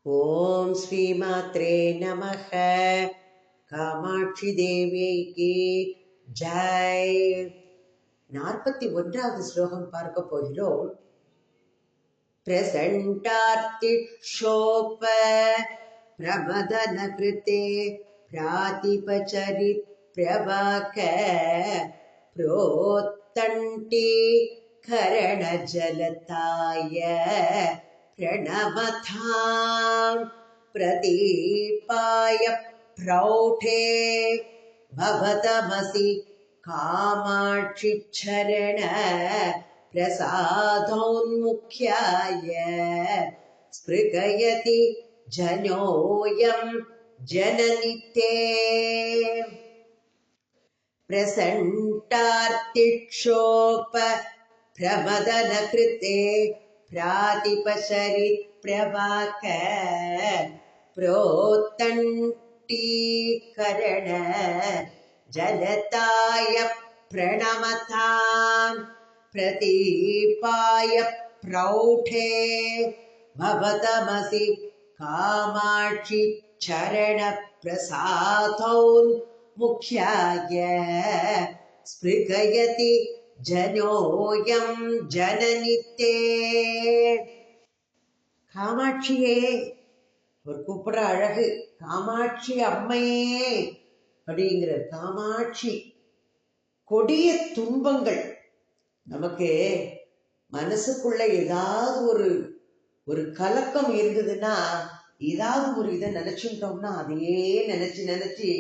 ஓம் ஸ்ரீமாத்ரே நமः. காமாட்சி தேவிக்கு ஜெய். 41வது ஸ்லோகம் பார்க்க போகிறோம். பிரசண்டார்த்திக்ஷோப பிரமதன கிருதே பிராதிபச்சரி பிரபாக புரோத்தண்டி கரண ஜலதாய प्रणमथां प्रदीपाय प्रौढे भवतमसि कामाक्षि चरण प्रसादोन्मुख्याय स्पृगयति जनोऽयं जननि ते प्रसण्टार्तिक्षोप प्रमदनकृते प्रातिपशरिप्रभाक प्रोत्तण्टीकरण जलताय प्रणमतां प्रदीपाय प्रौढे भवतमसि कामाक्षि चरण प्रसादोन्मुख्याय स्पृगयति जनोऽयं जननि ते. காமாட்சியே, ஒரு கூப்பிடுற அழகு, காமாட்சி அம்மையே அப்படிங்கிற காமாட்சி. கொடிய துன்பங்கள் நமக்கு மனசுக்குள்ள ஏதாவது ஒரு கலக்கம் இருந்ததுன்னா, ஏதாவது ஒரு இதை நினைச்சுட்டோம்னா அதையே நினைச்சு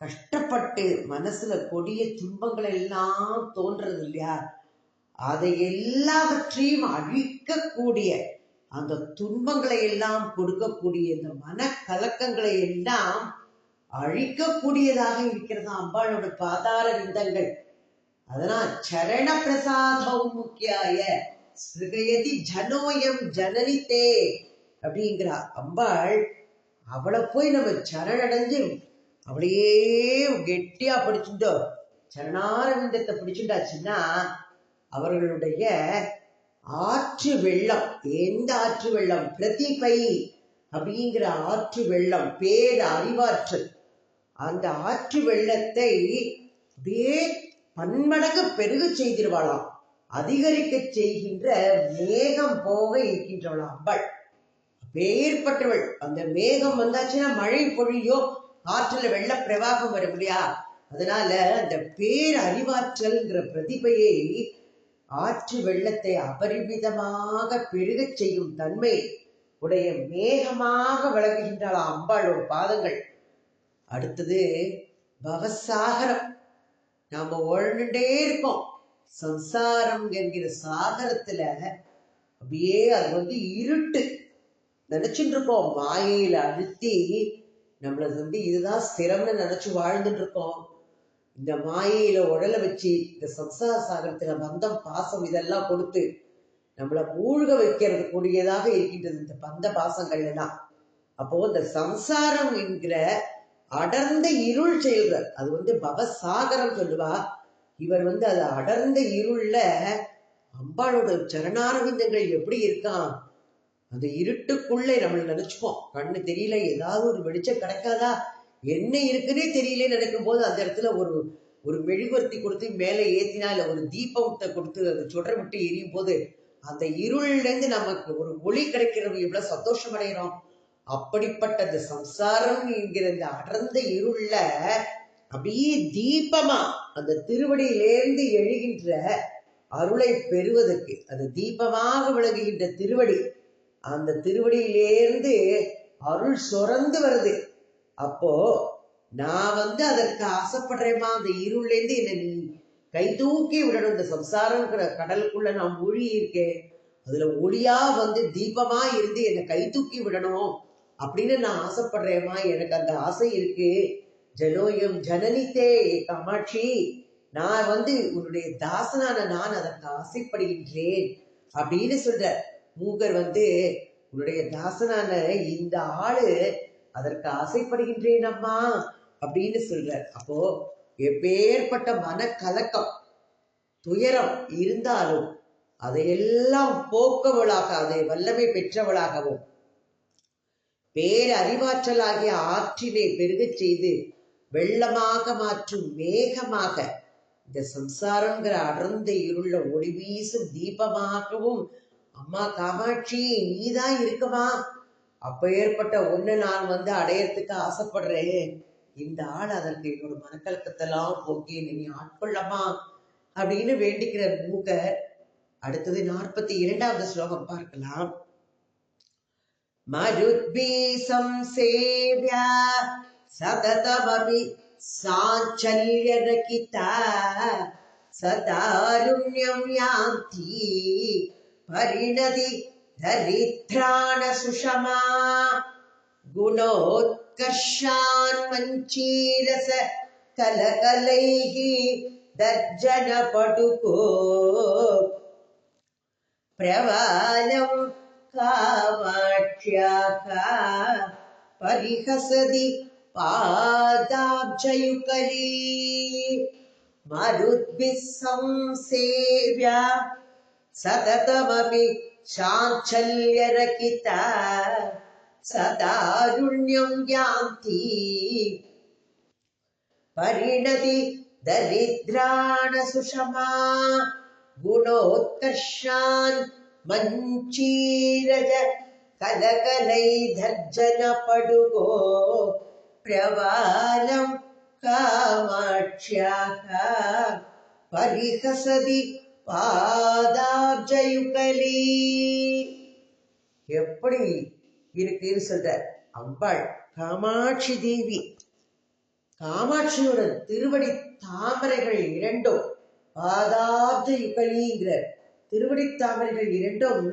கஷ்டப்பட்டு மனசுல கொடிய துன்பங்கள் எல்லாம் தோன்றது இல்லையா, அதை எல்லாவற்றையும் அழிக்கக்கூடிய, அந்த துன்பங்களை எல்லாம் கொடுக்கக்கூடிய, இந்த மன கலக்கங்களை எல்லாம் அழிக்கக்கூடியதாக இருக்கிறது அம்பாளோட பாதார விந்தங்கள். அதனால் சரண பிரசாதம் முக்கியாய ஸ்ருகயதி ஜனோயம் ஜனனித்தே அப்படிங்கிறா அம்பாள். அவளை போய் நம்ம சரணடைஞ்சு அவளையே கெட்டியா பிடிச்சுட்டோம், சரணாரவிந்தத்தை பிடிச்சுட்டாச்சுன்னா அவர்களுடைய ஆற்று வெள்ளம், எந்த ஆற்று வெள்ளம், பிரதிபை அப்படிங்கிற ஆற்று வெள்ளம், பேர் அறிவாற்றல், அந்த ஆற்று வெள்ளத்தை அப்படியே பன்மடங்கு பெருக செய்திருவாளாம், அதிகரிக்க செய்கின்ற மேகம் போக இருக்கின்றவளாம் அம்பாள். பேர்பட்டவள். அந்த மேகம் வந்தாச்சுன்னா மழை பொழியும், ஆற்றுல வெள்ள பிரவாகம் வரும் இல்லையா, அதனால அந்த பேர் அறிவாற்றல்ங்கிற பிரதிபையை, ஆற்று வெள்ளத்தை அபரிமிதமாக பெருக செய்யும் தன்மை உடைய மேகமாக விளங்குகின்றாள் அம்பாளோட பாதங்கள். அடுத்தது பவசாகரம். நாம ஓழ்ந்துட்டே இருக்கோம் சம்சாரம் என்கிற சாகரத்துல. அப்படியே அது இருட்டு நினைச்சுட்டு இருக்கோம், மாயையில அழுத்தி நம்மள இதுதான் ஸ்திரம்னு நினைச்சு வாழ்ந்துட்டு இருக்கோம். இந்த மாயையில உடலை வச்சு இந்த சம்சார சாகரத்துல பந்தம் பாசம் இதெல்லாம் கொடுத்து நம்மளை மூழ்க வைக்கிறது கூடியதாக இருக்கின்றது இந்த பந்த பாசங்கள் எல்லாம். அப்போ இந்த சம்சாரம் என்கிற அடர்ந்த இருள் செயல்கள், அது பவசாகரம் சொல்லுவா. இவர் அது அடர்ந்த இருள்ல அம்பாளோட சரணாரவிந்தங்கள் எப்படி இருக்கான், அந்த இருட்டுக்குள்ளே நம்மளை நினைச்சுப்போம், கண்ணு தெரியல, ஏதாவது ஒரு வெளிச்சம் கிடைக்காதா, என்ன இருக்குன்னே தெரியல நினைக்கும் போது அந்த இடத்துல ஒரு மெழுகுவர்த்தி கொடுத்து மேலே ஏத்தினா, இல்ல ஒரு தீபத்தை கொடுத்து அதை சுடர விட்டு எரியும் போது அந்த இருள்ல இருந்து நமக்கு ஒரு ஒளி கிடைக்கிறது எவ்வளவு சந்தோஷம் அடைகிறோம். அப்படிப்பட்ட அந்த சம்சாரம் என்கிற இந்த அடர்ந்த இருள்ல அப்படியே தீபமா அந்த திருவடியிலேருந்து எழுகின்ற அருளை பெறுவதற்கு, அது தீபமாக விளங்குகின்ற திருவடி, அந்த திருவடியிலேருந்து அருள் சொரந்து வருது. அப்போ நான் அதற்கு ஆசைப்படுறேமா, அந்த இருள்லேருந்து என்னை நீ கை தூக்கி விடணும், இந்த சம்சாரங்கிற கடலுக்குள்ள நான் மூழ்கி இருக்கேன், அதுல ஒளியா தீபமா இருந்து என்னை கை தூக்கி விடணும் அப்படின்னு நான் ஆசைப்படுறேம்மா, எனக்கு அந்த ஆசை இருக்கு. ஜனோயம் ஜனனித்தே காமாட்சி, நான் உன்னுடைய தாசனான நான் அதற்கு ஆசைப்படுகின்றேன் அப்படின்னு சொல்ற. மூகர் உன்னுடைய தாசனான இந்த ஆளு அதற்கு ஆசைப்படுகின்றேன் அம்மா அப்படின்னு சொல்றார். அப்போ எப்பேற்பட்ட மன கலக்கம் துயரம் இருந்தாலும் அதையெல்லாம் போக்கவளாக, அதை வல்லமை பெற்றவளாகவும் பேரறிவாற்றலாகிய ஆற்றினை பெருகச் செய்து வெள்ளமாக மாற்றும் மேகமாக இந்த சம்சாரங்கிற அடர்ந்த இருள ஒளி வீசும் தீபமாகவும் அம்மா காமாட்சி நீதான் இருக்கமா. அப்ப ஏற்பட்ட ஒண்ணு நான் அடையறதுக்கு ஆசைப்படுறேன். இந்த ஆள் அதற்கு என்னோட மனக்கலக்கத்தெல்லாம் போக்கி நீ ஆட்கொள்ளமா அப்படின்னு வேண்டிக்கிற மூகர். அடுத்தது 42வது ஸ்லோகம் பார்க்கலாம். மருத்பீசம் சேவ்யா சததமபி சாஞ்சல்யரகிதா சதாருண்யம் யாந்தி பரிணதி தரித்ராண சுஷமா குணோத்கர்ஷான் மஞ்சீரச கலகலைஹி தர்ஜன படுகோ பிரவாலம் காமாட்சியாக பரிஹசதி பாதாப்ஜயுகலீ மருத்பிஸ் சம்சேவ்யா சததமபி சாஞ்சல்யரகிதா சதாருண்யம் யாந்தி பரிணதி தரித்ராண சுஷமா குணோத்கர்ஷான் மஞ்சீரஜ கலகலை தர்ஜன படுகோ பிரவாலம் காமாட்சியாக பரிஹசதி பாதாப்ஜயுகலீ. எப்படி இருக்குன்னு சொல்ற அம்பாள் காமாட்சி தேவி. காமாட்சியோட திருவடி தாமரைகள் இரண்டும் பாதாப்ஜ யுகலிங்கிற திருவடி தாமரைகள் இரண்டும்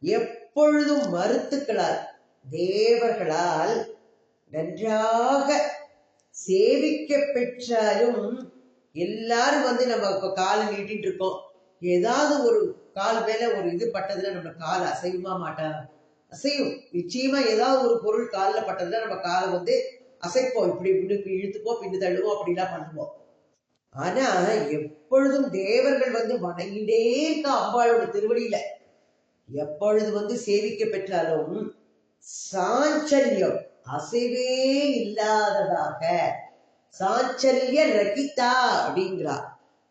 எப்பொழுதும் மருத்துக்களால் தேவர்களால் நன்றாக சேவிக்க பெற்றாலும் எல்லாரும் நம்ம இப்ப காலை நீட்டிட்டு இருக்கோம். ஏதாவது ஒரு கால் மேல ஒரு இது பட்டதுல நம்ம கால் அசையுமா மாட்டா? அசையும். நிச்சயமா ஏதாவது ஒரு பொருள் காலில் பட்டதுல நம்ம காலை அசைப்போம். இப்படி இழுத்துப்போம், பின்னு தள்ளுவோம், அப்படிலாம் பண்ணுவோம். ஆனா எப்பொழுதும் தேவர்கள் வணங்கிட்டே இருக்க அம்பாளோட திருவடியில எப்பொழுது சேவிக்க பெற்றாலும் சாஞ்சல்யம் அசைவே இல்லாததாக சாஞ்சல்ய ரகிதா அப்படிங்கிறா.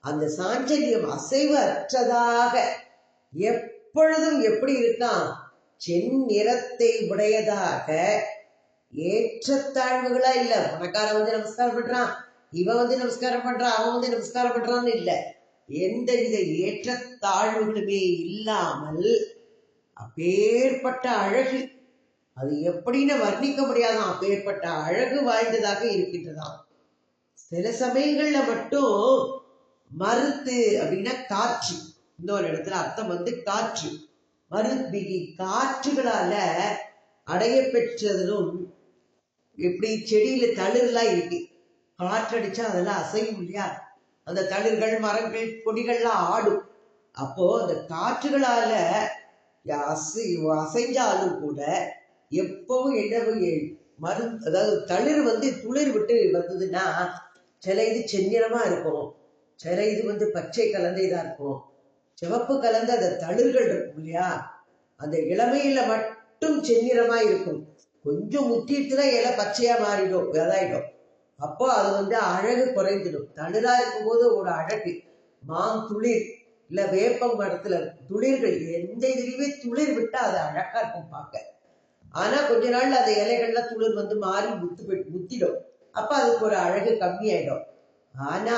அந்த சாஞ்சல்யம் அசைவு அற்றதாக எப்பொழுதும் எப்படி இருக்கான்? செந்நிறத்தை உடையதாக, ஏற்றத்தாழ்வுகளா இல்ல. பணக்காரன் நமஸ்காரம் பண்றான், இவன் நமஸ்காரம் பண்றான், அவன் நமஸ்காரம் பண்றான்னு இல்ல. எந்தவித ஏற்றத்தாழ்வுகளுமே இல்லாமல் அப்பேற்பட்ட அழகு, அது எப்படின்னு வர்ணிக்க முடியாதான், அப்பேற்பட்ட அழகு வாய்ந்ததாக இருக்கின்றதாம். சில சமயங்கள்ல மட்டும் மருத்து அப்படின்னா காற்று, இன்னொரு இடத்துல அர்த்தம் காற்று, மருத்பிகி காற்றுகளால அடைய பெற்றதும். எப்படி செடியில தளிர்லாம் இருக்கு, காற்றடிச்சா அதெல்லாம் அசையும் இல்லையா? அந்த தளிர்கள் மரங்கள் கொடிகள்லாம் ஆடும். அப்போ அந்த காற்றுகளால அசைஞ்சாலும் கூட எப்பவும் என்ன அதாவது தளிர் துளிர் விட்டு வந்ததுன்னா சில இது செந்நிறமா இருக்கும், சில இது பச்சை கலந்த இதா இருக்கும், சிவப்பு கலந்த அந்த தளிர்கள் இருக்கும் இல்லையா? அந்த இளமையில மட்டும் செந்நிறமா இருக்கும். கொஞ்சம் முத்திட்டுனா இலை பச்சையா மாறிடும், விதாயிடும். அப்போ அது அழகு குறைந்துடும். தளிரா இருக்கும்போது ஒரு அழகு. மாந்துளிர் இல்ல வேப்பம் மரத்துல துளிர்கள் எந்த இதுலயுமே துளிர் விட்டா அது அழகா இருக்கும் பார்க்க. ஆனா கொஞ்ச நாள்ல அந்த இலைகள்ல துளிர் மாறி முத்திடும். அப்ப அதுக்கு ஒரு அழகு கம்மியாயிடும். ஆனா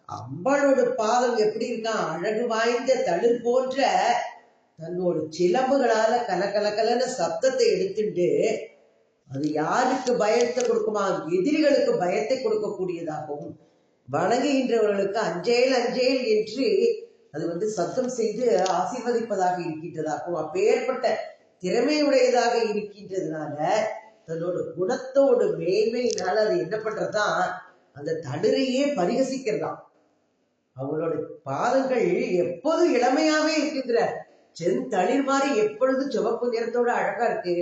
அம்பாளோட பாதம் எப்படி இருக்கான்? அழகு வாய்ந்த தளிர் போன்ற தன்னோட சிலம்புகளால கலகலன்னு சப்தத்தை எடுத்துட்டு அது யாருக்கு பயத்தை கொடுக்குமா? எதிரிகளுக்கு பயத்தை கொடுக்கக்கூடியதாகவும், வணங்குகின்றவர்களுக்கு அஞ்சேல் அஞ்சேல் என்று அது சத்தம் செய்து ஆசீர்வதிப்பதாக இருக்கின்றதாகவும், அப்பேற்பட்ட திறமையுடையதாக இருக்கின்றதுனால தன்னோட குணத்தோட மேன்மையினால அது என்ன பண்றதுதான், அந்த தளிரையே பரிகசிக்கிறதாம். அவங்களோட பாதங்கள் எப்போதும் இளமையாவே இருக்குங்கிற செந்தளிர் மாதிரி எப்பொழுதும் சிவப்பு நிறத்தோட அழகா இருக்கு.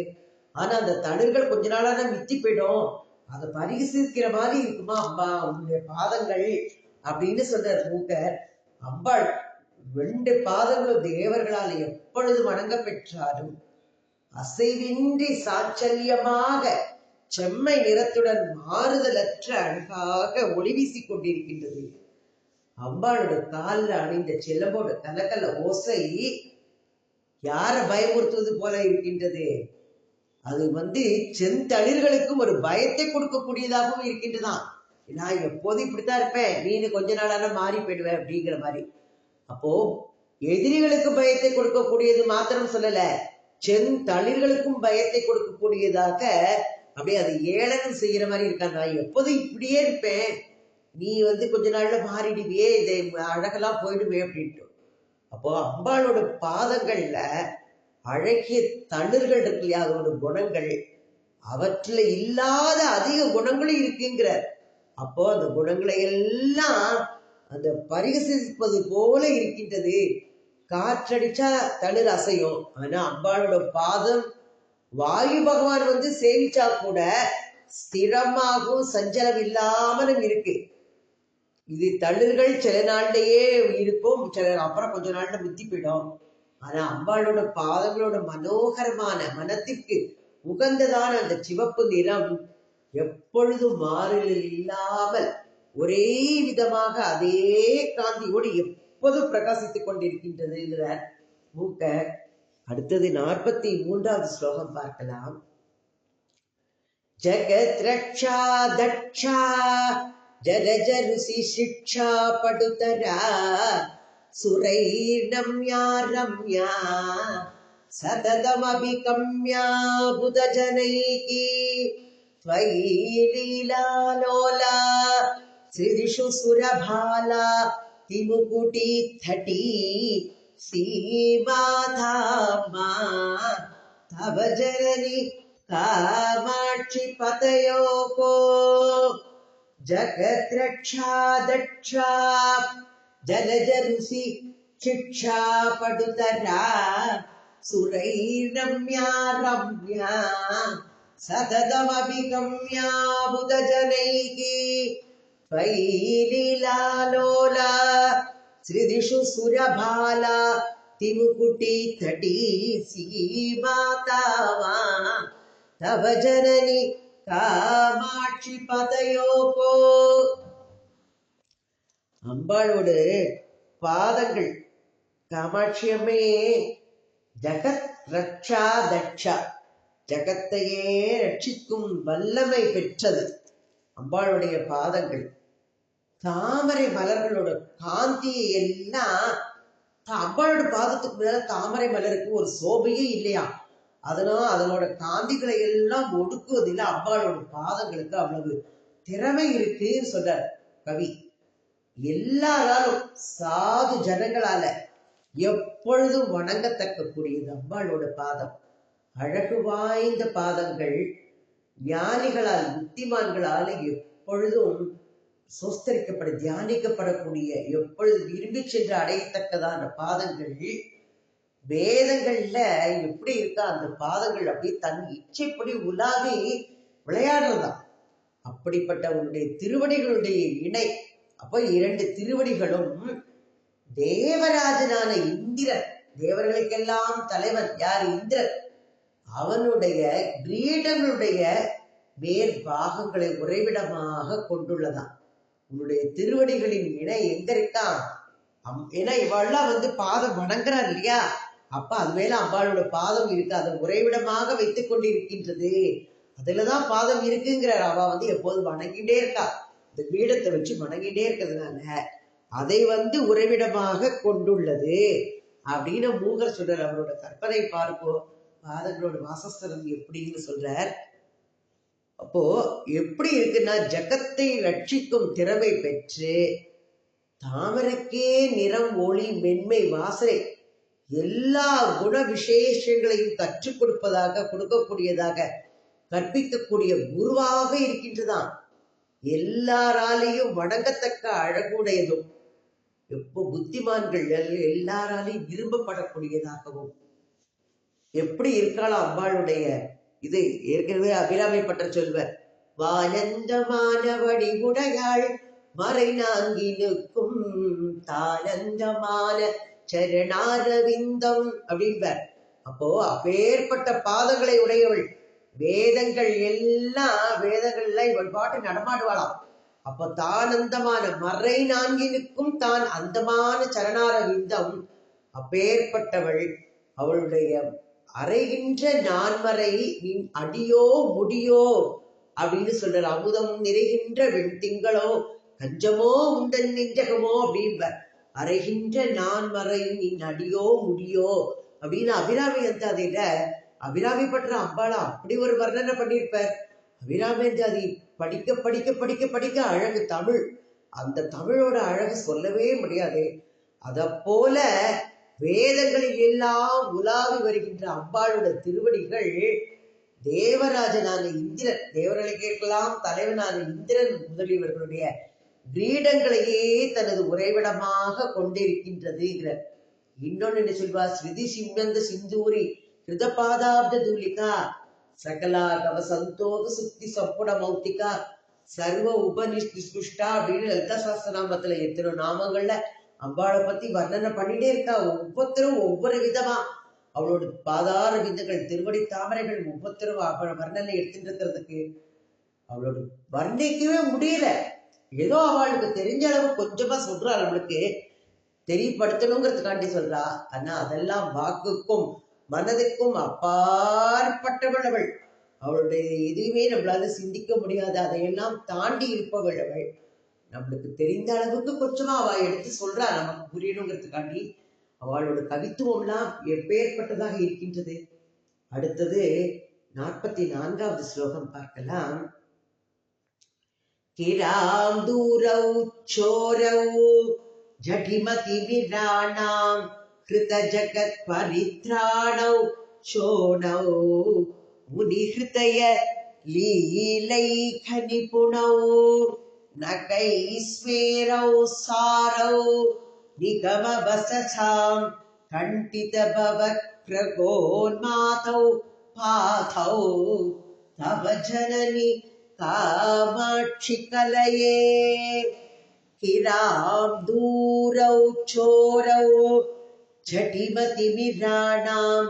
ஆனா அந்த தளிர்கள் கொஞ்ச நாளாக மித்தி போயிடும், அதை பரிகசிக்கிற மாதிரி இருக்குமா அம்மா உங்களுடைய பாதங்கள் அப்படின்னு சொல்ற மூக்கர். அம்பாள் 2 பாதங்களும் தேவர்களால் எப்பொழுது வணங்க பெற்றாலும் அசைவின்றி சாச்சல்யமாக செம்மை நிறத்துடன் மாறுதலற்ற அழகாக ஒளி வீசிக் கொண்டிருக்கின்றது. அம்பாளோட காலில் அணிந்த சிலம்போட கலகல ஓசை யார பயமுறுத்துவது போல இருக்கின்றது. அது செந்தளிர்களுக்கும் ஒரு பயத்தை கொடுக்கக்கூடியதாகவும் இருக்கின்றதான். நான் எப்போதும் இப்படித்தான் இருப்பேன், நீனு கொஞ்ச நாளான மாறி போயிடுவேன் அப்படிங்கிற மாதிரி. அப்போ எதிரிகளுக்கு பயத்தை கொடுக்கக்கூடியது மாத்திரம் சொல்லல, செந்தளிர்களுக்கும் பயத்தை கொடுக்கக்கூடியதாக அப்படியே அது ஏளனம் செய்யற மாதிரி இருக்கா. நான் எப்போதும் இப்படியே இருப்பேன், நீ கொஞ்ச நாள்ல மாறிடுவியே, இதை அழகெல்லாம் போயிடுவே அப்படின்ட்டு. அப்போ அம்பாளோட பாதங்கள்ல அழகிய தளிர்கள் இருக்கு இல்லையா, அதோட குணங்கள், அவற்றில் இல்லாத அதிக குணங்களும் இருக்குங்கிறார். அப்போ அந்த குணங்களை எல்லாம் அந்த பரிகசிப்பது போல இருக்கின்றது. காற்றடிச்சா தளிர் அசையும், ஆனா அம்பாளோட பாதம் வாயு பகவான் சேவிச்சா கூட ஸ்திரமாகவும் சஞ்சலம் இல்லாமலும் இருக்கு. இது தளிர்கள் சில நாள்லயே இருக்கும், சில அப்புறம் கொஞ்ச நாள்ல முத்தி போயிடும். ஆனா அம்பாளோட பாதங்களோட மனோகரமான மனத்திற்கு உகந்ததான அந்த சிவப்பு நிறம் எப்பொழுதும் மாறுதல் இல்லாமல் ஒரே விதமாக அதே காந்தியோடு எப்போதும் பிரகாசித்துக் கொண்டிருக்கின்றதுங்கிறார் மூக்க. அடுத்தது 43வது ஸ்லோகம் பார்க்கலாம். ஜகத் ரக்ஷா தக்ஷா ஜரஜருசி சிக்ஷா படுதரா சுரைர்ணம்யா ரம்யா சததமபிகம்யா புதஜனைகி त्वयि लीलालोला श्रीदिषु सुरभाला तिमुकुटितटी सीमाधामा तव जननि कामाक्षि पतयोको जगद्रक्षा दक्षा जलजरुसि शिक्षा पडुतरा सुरैरम्या रम्या सततमभिगम्या बुधजनैः त्वयि लीलालोला श्रीदिषु सुरभाला तिमुकुटितटी सीमातावा तव जननि कामाक्षि पतयोको. அம்பாளோட பாதங்கள் காமாட்சி அம்மையே ஜகத் ரக்ஷா தக்ஷா, ஜகத்தையே ரட்சிக்கும் வல்லமை பெற்றது அம்பாளுடைய பாதங்கள். தாமரை மலர்களோட காந்தியை எல்லாம் அம்பாளோட பாதத்துக்கு மேல தாமரை மலருக்கு ஒரு சோபையே இல்லையா, அதனோட காந்திகளை எல்லாம் ஒடுக்குவதில் அம்பாளோட பாதங்களுக்கு அவ்வளவு திறமை இருக்குன்னு சொல்றார் கவி. எல்லாராலும் சாது ஜனங்களால எப்பொழுதும் வணங்கத்தக்க கூடியது அம்பாளோட பாதம். அழகு வாய்ந்த பாதங்கள் ஞானிகளால் புத்திமான்களால் எப்பொழுதும் சோஸ்தரிக்கப்பட தியானிக்கப்படக்கூடிய, எப்பொழுது விரும்பி சென்று அடையத்தக்கதான பாதங்கள். வேதங்கள்ல எப்படி இருக்கா அந்த பாதங்கள் அப்படியே தன் இச்சைப்படி உலாவி விளையாடுறதா. அப்படிப்பட்ட உன்னுடைய திருவடிகளுடைய இணை. அப்போ 2 திருவடிகளும் தேவராஜனான இந்திரன், தேவர்களுக்கெல்லாம் தலைவன் யார்? இந்திரன். அவனுடைய கிரீடங்களுடைய மேற் பாகங்களை உறைவிடமாக கொண்டுள்ளதான். உன்னுடைய திருவடிகளின் இணை எங்க இருக்கா? ஏன்னா இவெல்லாம் பாதம் வணங்குறார் இல்லையா, அப்ப அது மேல அம்பாளோட பாதம் இருக்கு, அதை உறைவிடமாக வைத்துக் கொண்டிருக்கின்றது. அதுலதான் பாதம் இருக்குங்கிறார். அவ எப்போதும் வணங்கிட்டே இருக்கா, இந்த கிரீடத்தை வச்சு வணங்கிட்டே இருக்கிறதுனால அதை உறைவிடமாக கொண்டுள்ளது அப்படின்னு மூகர் சொல்றார். அவரோட கற்பனை பார்ப்போம், பாதங்களோட வாசஸ்தலம் எப்படின்னு சொல்றார். அப்போ எப்படி இருக்குன்னா, ஜகத்தை ரட்சிக்கும் திறமை பெற்று தாமரைக்கே நிறம், ஒளி, மென்மை, வாசனை எல்லா குண விசேஷங்களையும் கற்றுக் கொடுக்கக்கூடியதாக கற்பிக்கக்கூடிய குருவாக இருக்கின்றதான். எல்லாராலையும் வணங்கத்தக்க அழகுடையதும், எப்போ புத்திமான்கள் எல்லாராலையும் விரும்பப்படக்கூடியதாகவும் எப்படி இருக்கலாம் அம்பாளுடைய இது. ஏற்கனவே அபிராமி பட்ட சொல்வர், வானந்தமான வடிவுடையாள் மறை நாங்கினுக்கும் தானந்தமான சரணாரவிந்தம் அப்படின்பார். அப்போ அப்பேற்பட்ட பாதங்களை உடையவள். வேதங்கள் எல்லாம் இவள் பாட்டு நடமாடுவாளாம். அப்ப தான் அந்தமான மறை நான்கினுக்கும் தான் அந்தமான சரணார விந்தம். அப்பேற்பட்டவள். அவளுடைய அறைகின்ற நான்மறை நின் அடியோ முடியோ அப்படின்னு சொல்ற. அமுதம் நிறைகின்ற வெண்திங்களோ கஞ்சமோ உந்தன் நெஞ்சகமோ அப்படின்ப. அறைகின்ற நான்மறை நின் அடியோ முடியோ அப்படின்னு அபிராமி அந்தாதியில அபிராமி பற்ற அம்பாளா அப்படி ஒரு வர்ணனை பண்ணியிருப்பார். அபிராமி அந்தாதி படிக்க படிக்க படிக்க படிக்க அழகு தமிழ். அந்த தமிழோட அழகு சொல்லவே முடியாது. அத போல வேதங்களில் எல்லாம் உலாவி வருகின்ற அம்பாளோட திருவடிகள் தேவராஜனான இந்திரன், தேவர்களுக்கெல்லாம் தலைவனான இந்திரன் முதலியவர்களுடைய கிரீடங்களையே தனது உறைவிடமாக கொண்டிருக்கின்றது. இன்னொன்னு என்ன சொல்வா, ஸ்ருதி சிம்மந்த சிந்தூரி கிருதபாதாப்த தூலிகா சகலா கவ சந்தோக சுக்தி சப்புட மௌத்திகா சர்வ உபனிஷ்டிஷ்டா அப்படின்னு லலிதா சாஸ்திரநாமத்துல எத்தனை நாமங்கள்ல அம்பாளை பத்தி வர்ணனை பண்ணிட்டே இருக்கா. ஒவ்வொருத்தரும் ஒவ்வொரு விதமா அவளோட பாதார விந்தங்கள் திருவடி தாமரைகள் ஒவ்வொருத்தரும் அவளோட வர்ணனை எடுத்துட்டு இருக்கிறதுக்கு அவளோட வர்ணிக்கவே முடியல. ஏதோ அவளுக்கு தெரிஞ்ச அளவு கொஞ்சமா சொல்றா, நம்மளுக்கு தெரியப்படுத்தணுங்கிறதுக்காண்டி சொல்றா. ஆனா அதெல்லாம் வாக்குக்கும் மனதுக்கும் அப்பாற்பட்டவள் அவள். அவளுடைய எதுவுமே நம்மளால சிந்திக்க முடியாது. அதையெல்லாம் தாண்டி இருப்பவள் அவள். நம்மளுக்கு தெரிந்த அளவுக்கு கொஞ்சமா அவ எடுத்து சொல்றா, நமக்கு புரியணுங்கிறதுக்காண்டி. அவளோட கவித்துவம்லாம் எப்பேற்பட்டதாக இருக்கின்றது. அடுத்தது 44வது ஸ்லோகம் பார்க்கலாம். கிராம் தூரௌ சோரௌ ஜடிமதி விராணாம் கிருத ஜகத் பரித்ராணௌ சோணௌ முனி ஹிருதய லீலைக நிபுணௌ நகைஸ்மேரௌ சாரௌ நிகம வசசாம் கண்டித பவக்ரகோன்மாதௌ பாதௌ தவ ஜனனி காமாட்சி கலயே. கிராம் தூரௌ சோரௌ ஜடிமதி மிராணாம்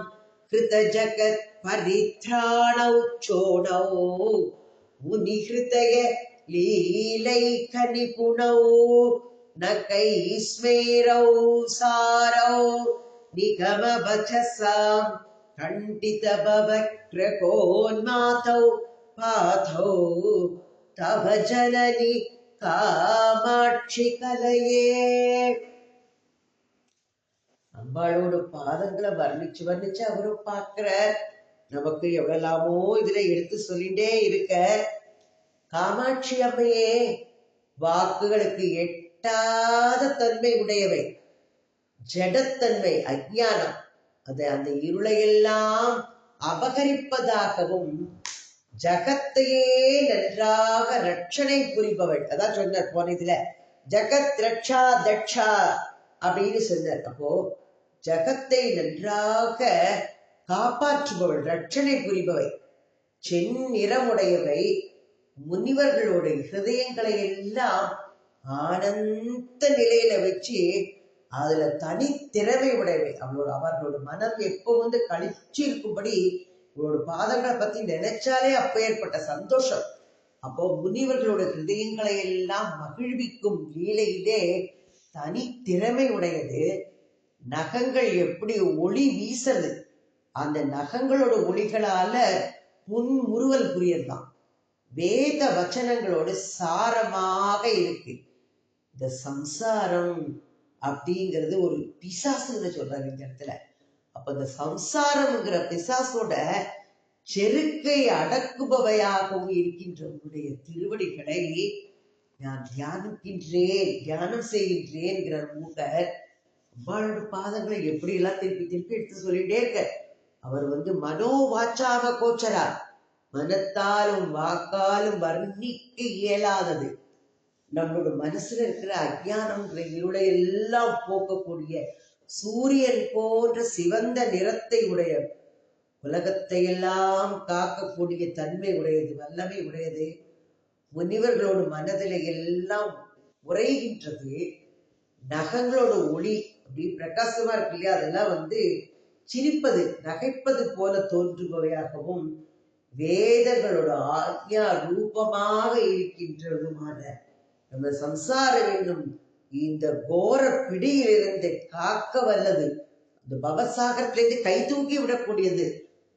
கிருத ஜகத் பரித்ராணௌ சோணௌ முனி ஹிருதய லீலைக நிபுணௌ நகைஸ்மேரௌ சாரௌ நிகம வசசாம் கண்டித பவக்ரகோன்மாதௌ பாதௌ தவ ஜனனி காமாட்சி கலையே. அம்பாளோட பாதங்களை வர்ணிச்சு அவரும் பார்க்கிற. நமக்கு எவ்வளவுலாமோ இதுல எடுத்து சொல்லிட்டே இருக்க. காமாட்சி அம்மையே வாக்குகளுக்கு எட்டாத தன்மை உடையவை. ஜடத்தன்மை, அஞ்ஞானம், அந்த இருளையெல்லாம் அபகரிப்பதாகவும் ஜகத்தையே நன்றாக ரட்சணை புரிபவள். அதான் சொன்னார் போன இதுல, ஜகத் ரட்சா தட்சா அப்படின்னு சொன்னார். அப்போ ஜகத்தை நன்றாக காப்பாற்றுபவள், ரட்சணை புரிபவை, செந்நிறமுடையவை. முனிவர்களுடைய ஹிருதயங்களை எல்லாம் ஆனந்த நிலையில வச்சு அதுல தனித்திறமை உடையவை. அவர்களோட மனம் எப்போ கழிச்சு இருக்கும்படி உங்களோட பாதங்களை பத்தி நினைச்சாலே அப்ப ஏற்பட்ட சந்தோஷம். அப்போ முனிவர்களோட ஹிருதயங்களை எல்லாம் மகிழ்விக்கும் லீலையிலே தனித்திறமை உடையது. நகங்கள் எப்படி ஒளி வீசது, அந்த நகங்களோட ஒளிகளால புன்முறுவல் புரியதான். வேத வச்சனங்களோட சாரமாக இருக்கு. இந்த சம்சாரம் அப்படிங்கிறது ஒரு பிசாசுன்னு சொல்றாங்க இந்த இடத்துல. அப்ப இந்த சம்சாரம்ங்கிற பிசாசோட செருக்கை அடக்குபவையாகவும் இருக்கின்ற உன்னுடைய திருவடிகளை நான் தியானம் செய்கின்றேன் மூக்கர். அம்பாளோட பாதங்களை எப்படி எல்லாம் திருப்பி திருப்பி எடுத்து சொல்லிட்டே இருக்க. அவர் மனோ வாச்சாவ கோச்சரா, மனத்தாலும் வாக்காலும் வர்ணிக்க இயலாதது. நம்மளோட மனசுல இருக்கிற அஞ்ஞானம்ங்கிற இருளை எல்லாம் போக்கக்கூடிய சூரியன் போன்ற சிவந்த நிறத்தை உடைய, உலகத்தை எல்லாம் காக்கக்கூடிய தன்மை உடையது, வல்லமை உடையது. முனிவர்களோட மனதில எல்லாம் உரைகின்றது. நகங்களோட ஒளி அப்படி பிரகாசமா இருக்கு இல்லையா, அதெல்லாம் சிரிப்பது நகைப்பது போல தோன்றுபவையாகவும் வேதங்களோட ஆக்ஞா ரூபமாக இருக்கின்றதுமான நம்ம சம்சாரம் என்னும் இந்த கோர பிடியிலிருந்து காக்க வல்லது, இந்த பவசாகத்திலிருந்து கை தூக்கி விடக்கூடியது.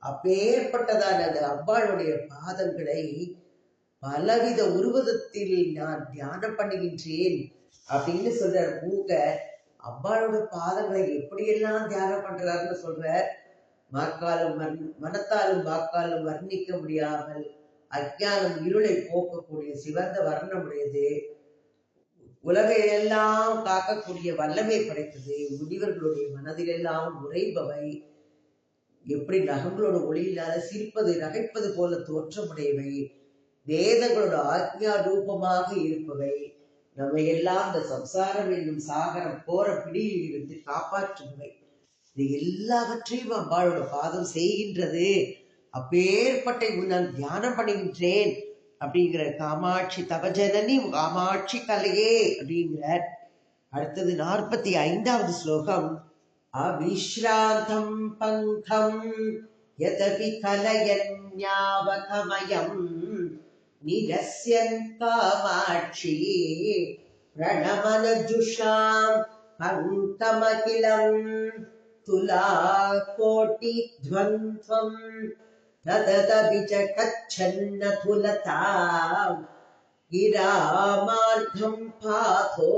அப்பேற்பட்டதான அந்த அம்பாளுடைய பாதங்களை பலவித உருவதத்தில் நான் தியானம் பண்ணுகின்றேன் அப்படின்னு சொல்ற மூக்க அம்பாளோட பாதங்களை எப்படியெல்லாம் தியானம் பண்றாருன்னு சொல்ற. வாக்காலும் மனத்தாலும் வாக்காலும் வர்ணிக்க முடியாமல் அஞ்ஞானம் இருளை போக்கக்கூடிய சிவந்த வர்ணமுடையது, உலகையெல்லாம் காக்கக்கூடிய வல்லமை படைத்தது, முனிவர்களுடைய மனதிலெல்லாம் உறைபவை, எப்படி நகங்களோட ஒளியில்லாத சிரிப்பது நகைப்பது போல தோற்றமுடையவை, வேதங்களோட ஆக்ஞா ரூபமாக இருப்பவை, நம்ம எல்லாம் இந்த சம்சாரம் என்னும் சாகரம் போற பிடியில் இருந்து காப்பாற்றுபவை. இது எல்லாவற்றையும் அம்பாளோட பாதம் செய்கின்றது. அப்பேற்பட்ட நான் தியானம் பண்ணுகின்றேன் அப்படிங்கிற. காமாட்சி தவஜனனி காமாட்சி கலையே அப்படிங்கிறார். அடுத்தது 45வது ஸ்லோகம். அவிஸ்ராந்தம் பங்கம் யதபி கலயன்யாவகமயம் நிரஸ்யன் காமாட்சி பிரணமனஜுஷாம் பங்கமகிலம் துலா கோட்டி த்வந்த்வம் தததபி ச கச்சன்ன துலதாம் கிராமார்த்தம் பாதோ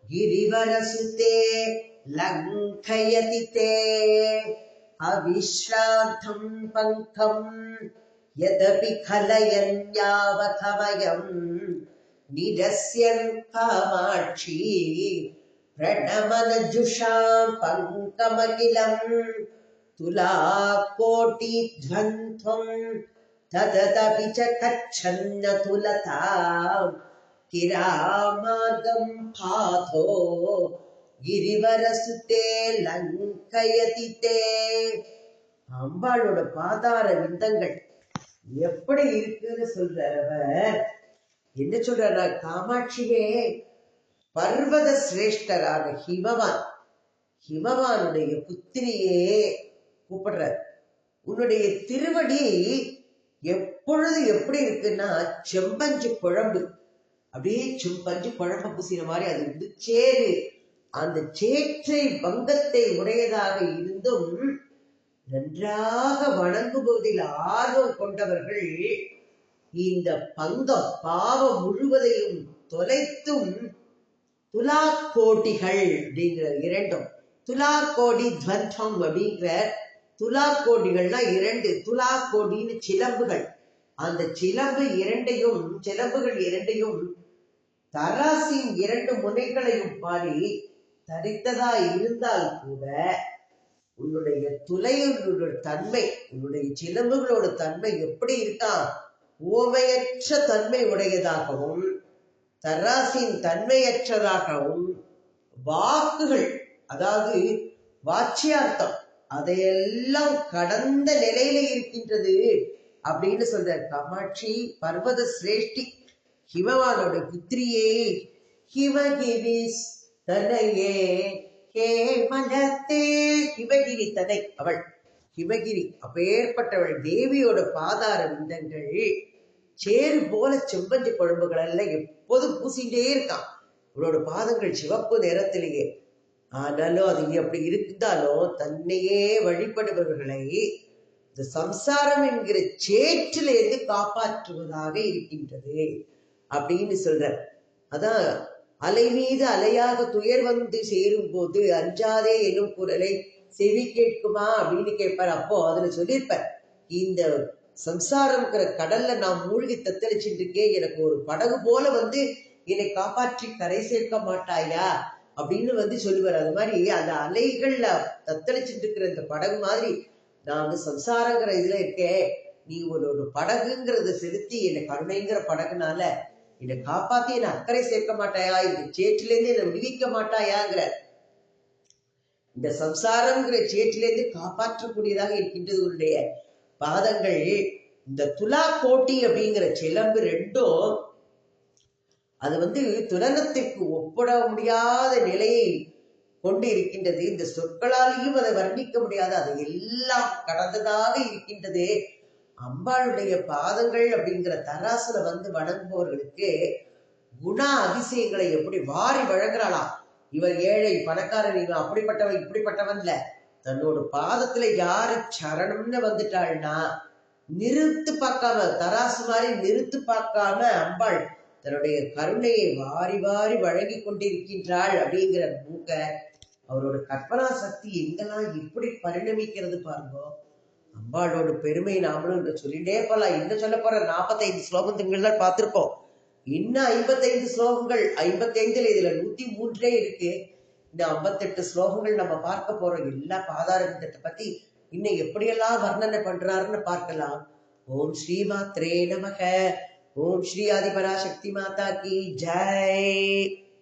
கிரிவரசுதே லங்கயதி தே. அவிஸ்ராந்தம் பங்கம் யதபி கலயன்யாவகமயம் நிரஸ்யன் காமாட்சி பிரணமனஜுஷாம் பங்கமகிலம் துலா கோட்டி த்வந்த்வம் தததபி ச கச்சன்ன துலதாம் கிராமார்த்தம் பாதோ கிரிவரசுதே லங்கயதி தே. அம்பாளோட பாதார விந்தங்கள் எப்படி இருக்குன்னு சொல்றவர் என்ன சொல்றாரா? காமாட்சியே பர்வத சிரேஷ்டரான ஹிமவானுடைய புத்திரியே கூப்பிடுற. உன்னுடைய திருவடி எப்பொழுது எப்படி இருக்குன்னா செம்பஞ்சு குழம்பு, அப்படியே செம்பஞ்சு குழம்பு பூசின மாதிரி அது வந்து சேரு. அந்த சேற்றை பங்கத்தை உடையதாக இருந்தும் நன்றாக வணங்குவதில் ஆர்வம் கொண்டவர்கள் இந்த பங்கம் பாவம் முழுவதையும் தொலைத்தும் துலா கோட்டிகள் அப்படிங்கிற இரண்டும். துலா கோடி துவந்தம் அப்படிங்கிற துலா கோடிகள்னா இரண்டு. துலா கோடின்னு சிலம்புகள். அந்த சிலம்புகள் இரண்டையும் தராசின் இரண்டு முனைகளையும் பாடி தரித்ததா இருந்தால் கூட உன்னுடைய துளையுடைய தன்மை, உன்னுடைய சிலம்புகளோட தன்மை எப்படி இருக்கா? ஓமையற்ற தன்மை உடையதாகவும் தராசின் தன்மையற்றதாகவும், வாக்குகள் அதாவது வாச்சியார்த்தம் அதையெல்லாம் கடந்த நிலையில இருக்கின்றது அப்படின்னு சொல்ற. காமாட்சி பர்வத சிரேஷ்டி, ஹிமவானோட புத்திரியே, ஹிமகிரிஸ் தனையே ஹே மலத்தே. ஹிமகிரி தனை அவள், ஹிமகிரி அப்பேற்பட்டவள். தேவியோட பாதார விந்தங்கள் சேரு போல செம்பஞ்சு குழம்புகள் எல்லாம் எப்போதும் பூசிட்டே இருக்கான். அவளோட பாதங்கள் சிவப்பு நிறத்திலேயே. ஆனாலும் அது அப்படி இருந்தாலும் தன்னையே வழிபடுபவர்களை இந்த சம்சாரம் என்கிற சேற்றிலிருந்து காப்பாற்றுவதாக இருக்கின்றது அப்படின்னு சொல்ற. அதான் அலை மீது அலையாக துயர் வந்து சேரும் போது அஞ்சாதே எனும் குரலை செவி கேட்குமா அப்படின்னு கேட்பார். அப்போ அதுல சொல்லியிருப்பார், இந்த சம்சாரம்ங்கிற கடல்ல நான் மூழ்கி தத்தளிச்சுட்டு இருக்கேன், எனக்கு ஒரு படகு போல வந்து என்னை காப்பாற்றி கரை சேர்க்க மாட்டாயா அப்படின்னு வந்து சொல்லுவார். அது மாதிரி அந்த அலைகள்ல தத்தளிச்சுட்டு இருக்கிற இந்த படகு மாதிரி நான் வந்து சம்சாரங்கிற இதுல இருக்கேன், நீ ஒரு படகுங்கிறத செலுத்தி என்னை கருணைங்கிற படகுனால என்னை காப்பாத்தி என்னை அக்கறை சேர்க்க மாட்டாயா, இந்த சேற்றிலேருந்து என்னை விடுவிக்க மாட்டாயாங்கிற. இந்த சம்சாரம்ங்கிற சேற்றிலேருந்து காப்பாற்றக்கூடியதாக இருக்கின்றது உன்னுடைய பாதங்கள். இந்த துலா கோட்டி அப்படிங்கிற சிலம்பு ரெண்டும் அது வந்து துலனத்திற்கு ஒப்பிட முடியாத நிலையை கொண்டு இருக்கின்றது. இந்த சொற்களாலேயும் அதை வர்ணிக்க முடியாது, அதை எல்லாம் கடந்ததாக இருக்கின்றது. அம்பாளுடைய பாதங்கள் அப்படிங்கிற தராசுல வந்து வணங்குபவர்களுக்கு குண அதிசயங்களை எப்படி வாரி வழங்குறாளாம். இவன் ஏழை பணக்காரன், இவன் அப்படிப்பட்டவன் இப்படிப்பட்டவன் இல்ல, தன்னோட பாதத்துல யாரு சரணம்னு வந்துட்டாள்னா நிறுத்து பார்க்காம, தராசு மாதிரி நிறுத்து பார்க்காம அம்பாள் தன்னுடைய கருணையை வாரி வாரி வழங்கி கொண்டிருக்கின்றாள் அப்படிங்கிற மூக்க அவரோட கற்பனா சக்தி எங்கெல்லாம் எப்படி பரிணமிக்கிறது பாருங்க. அம்பாளோட பெருமை நாமளும் சொல்லிட்டே போலாம். இன்னும் சொல்ல போற 45 ஸ்லோகங்கள் தான் பார்த்திருக்கோம். இன்னும் 55 ஸ்லோகங்கள், 55ல இதுல 103 இருக்கு. இந்த 58 ஸ்லோகங்கள் நம்ம பார்க்க போறோம். எல்லா பாதாரவிந்தத்தை பத்தி இன்னும் எப்படியெல்லாம் வர்ணனை பண்றாருன்னு பார்க்கலாம். ஓம் ஸ்ரீ மாத்ரே நமக. ஓம் ஸ்ரீ ஆதிபராசக்தி மாதா கி ஜெய்.